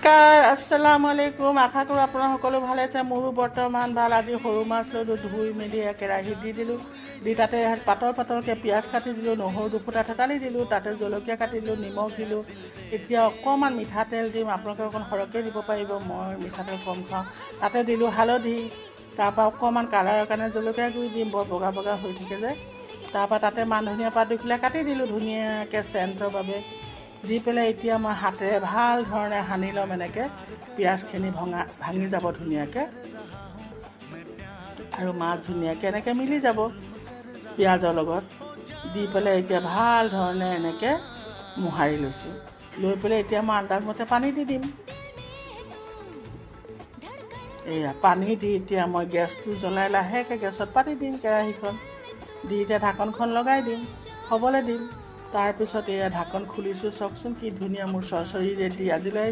নমস্কাৰ, আসসালামু আলাইকুম। আশা কৰোঁ আপোনাৰ সকলো ভালে আছে। মোৰো বৰ্তমান ভাল। আজি সৰু মাছ ল'লোঁ, ধুই মেলি কেৰাহীত দি দিলোঁ। দি তাতে পাতলকৈ পিঁয়াজ কাটি দিলোঁ, নহৰু দুফুটা থেতালি দিলোঁ, তাতে জলকীয়া কাটি দিলোঁ, নিমখ দিলোঁ। এতিয়া অকণমান মিঠাতেল দিম, আপোনালোকে অকণ সৰহকৈ দিব পাৰিব, মই মিঠাতেল কম খাওঁ। তাতে দিলোঁ হালধি, তাৰপৰা অকণমান কালাৰৰ কাৰণে জলকীয়া গুড়ি দিম, বৰ বগা বগা হৈ থাকে যে। তাৰপৰা তাতে মান ধনিয়া পাত 2 কিলা কাটি দিলোঁ ধুনীয়াকৈ চেণ্টৰ বাবে। দি পেলাই এতিয়া মই হাতেৰে ভাল ধৰণে সানি ল'ম। এনেকৈ পিঁয়াজখিনি ভাঙি যাব ধুনীয়াকৈ, আৰু মাছ ধুনীয়াকৈ এনেকৈ মিলি যাব পিঁয়াজৰ লগত। দি পেলাই এতিয়া ভাল ধৰণে এনেকৈ মোহাৰি লৈছোঁ। লৈ পেলাই এতিয়া মই আন্দাজমতে পানী দি দিম। এয়া পানী দি এতিয়া মই গেছটো জ্বলাই লাহেকৈ গেছত পাতি দিম কেৰাহীখন দি, এতিয়া ঢাকনখন লগাই দিম, হ'বলৈ দিম। তাৰপিছত এয়া ঢাকন খুলিছোঁ, চাওকচোন কি ধুনীয়া মোৰ চৰচৰি ৰেডি। আজিলৈ আহিছোঁ।